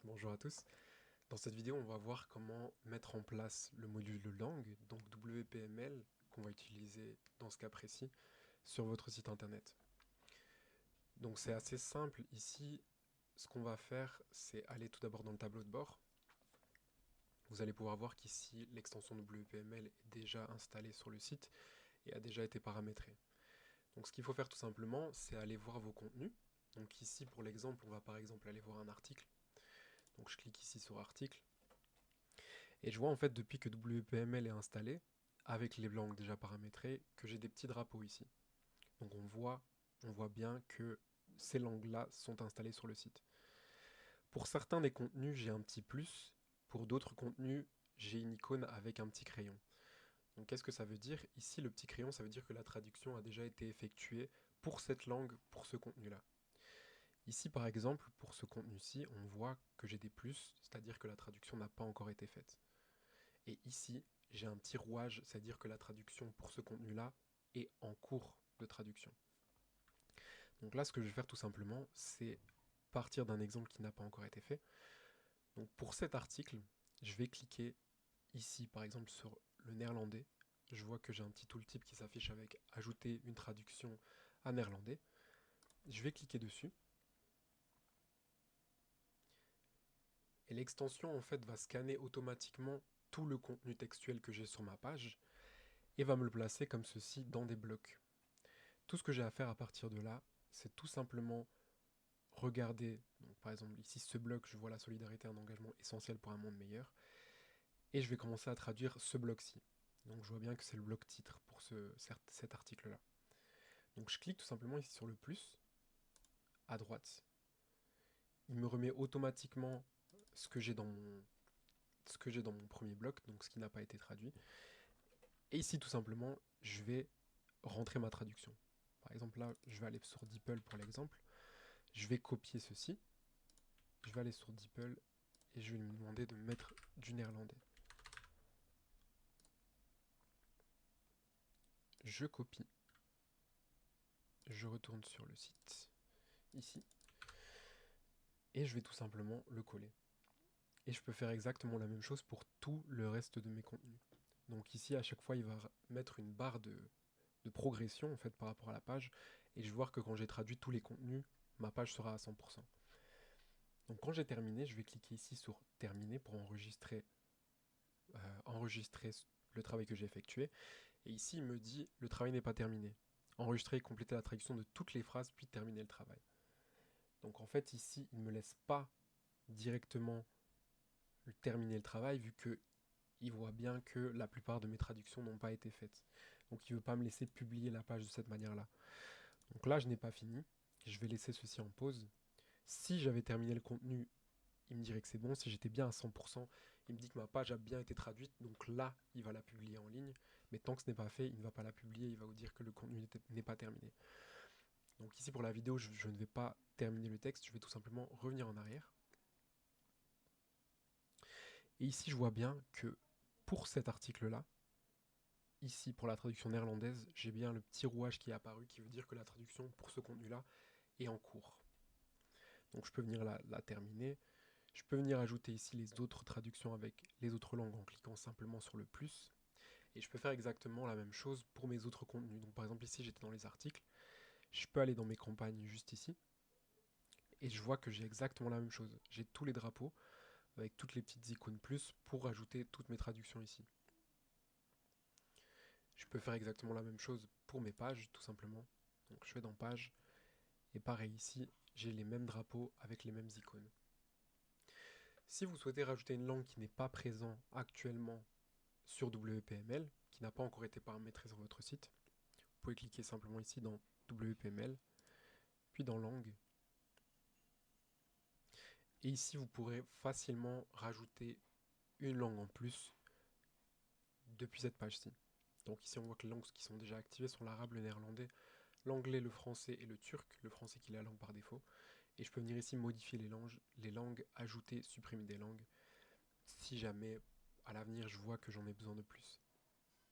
Bonjour à tous. Dans cette vidéo, on va voir comment mettre en place le module de langue, donc WPML, qu'on va utiliser dans ce cas précis, sur votre site internet. Donc c'est assez simple. Ici, ce qu'on va faire, c'est aller tout d'abord dans le tableau de bord. Vous allez pouvoir voir qu'ici, l'extension WPML est déjà installée sur le site et a déjà été paramétrée. Donc ce qu'il faut faire tout simplement, c'est aller voir vos contenus. Donc ici, pour l'exemple, on va par exemple aller voir un article. Donc je clique ici sur article. Et je vois en fait depuis que WPML est installé, avec les langues déjà paramétrées, que j'ai des petits drapeaux ici. Donc on voit bien que ces langues-là sont installées sur le site. Pour certains des contenus, j'ai un petit plus. Pour d'autres contenus, j'ai une icône avec un petit crayon. Donc qu'est-ce que ça veut dire? Ici, le petit crayon, ça veut dire que la traduction a déjà été effectuée pour cette langue, pour ce contenu-là. Ici, par exemple, pour ce contenu-ci, on voit que j'ai des plus, c'est-à-dire que la traduction n'a pas encore été faite. Et ici, j'ai un petit rouage, c'est-à-dire que la traduction pour ce contenu-là est en cours de traduction. Donc là, ce que je vais faire tout simplement, c'est partir d'un exemple qui n'a pas encore été fait. Donc pour cet article, je vais cliquer ici, par exemple, sur le néerlandais. Je vois que j'ai un petit tooltip qui s'affiche avec ajouter une traduction à néerlandais. Je vais cliquer dessus. Et l'extension, en fait, va scanner automatiquement tout le contenu textuel que j'ai sur ma page et va me le placer comme ceci dans des blocs. Tout ce que j'ai à faire à partir de là, c'est tout simplement regarder, donc par exemple ici ce bloc, je vois la solidarité, un engagement essentiel pour un monde meilleur, et je vais commencer à traduire ce bloc-ci. Donc je vois bien que c'est le bloc titre pour cet article-là. Donc je clique tout simplement ici sur le plus, à droite. Il me remet automatiquement ce que j'ai dans mon premier bloc, donc ce qui n'a pas été traduit. Et ici tout simplement, je vais rentrer ma traduction. Par exemple là, je vais aller sur DeepL pour l'exemple. Je vais copier ceci. Je vais aller sur DeepL et je vais lui demander de mettre du néerlandais. Je copie. Je retourne sur le site, ici, et je vais tout simplement le coller. Et je peux faire exactement la même chose pour tout le reste de mes contenus. Donc ici, à chaque fois, il va mettre une barre de progression en fait par rapport à la page, et je vais voir que quand j'ai traduit tous les contenus, ma page sera à 100%. Donc quand j'ai terminé, je vais cliquer ici sur terminer pour enregistrer le travail que j'ai effectué. Et ici, il me dit le travail n'est pas terminé. Enregistrer et compléter la traduction de toutes les phrases, puis terminer le travail. Donc en fait, ici, il ne me laisse pas directement terminer le travail, vu qu'il voit bien que la plupart de mes traductions n'ont pas été faites. Donc il ne veut pas me laisser publier la page de cette manière-là. Donc là, je n'ai pas fini. Je vais laisser ceci en pause. Si j'avais terminé le contenu, il me dirait que c'est bon. Si j'étais bien à 100%, il me dit que ma page a bien été traduite. Donc là, il va la publier en ligne. Mais tant que ce n'est pas fait, il ne va pas la publier. Il va vous dire que le contenu n'est pas terminé. Donc ici, pour la vidéo, je ne vais pas terminer le texte. Je vais tout simplement revenir en arrière. Et ici, je vois bien que pour cet article-là, ici, pour la traduction néerlandaise, j'ai bien le petit rouage qui est apparu, qui veut dire que la traduction pour ce contenu-là est en cours. Donc je peux venir la terminer. Je peux venir ajouter ici les autres traductions avec les autres langues en cliquant simplement sur le plus. Et je peux faire exactement la même chose pour mes autres contenus. Donc par exemple ici j'étais dans les articles. Je peux aller dans mes campagnes juste ici. Et je vois que j'ai exactement la même chose. J'ai tous les drapeaux avec toutes les petites icônes plus pour ajouter toutes mes traductions ici. Je peux faire exactement la même chose pour mes pages tout simplement. Donc je vais dans page. Et pareil ici, j'ai les mêmes drapeaux avec les mêmes icônes. Si vous souhaitez rajouter une langue qui n'est pas présente actuellement sur WPML, qui n'a pas encore été paramétrée sur votre site, vous pouvez cliquer simplement ici dans WPML, puis dans langue. Et ici, vous pourrez facilement rajouter une langue en plus depuis cette page-ci. Donc ici, on voit que les langues qui sont déjà activées sont l'arabe, le néerlandais, l'anglais, le français et le turc. Le français qui est la langue par défaut. Et je peux venir ici modifier les langues, ajouter, supprimer des langues, si jamais à l'avenir je vois que j'en ai besoin de plus.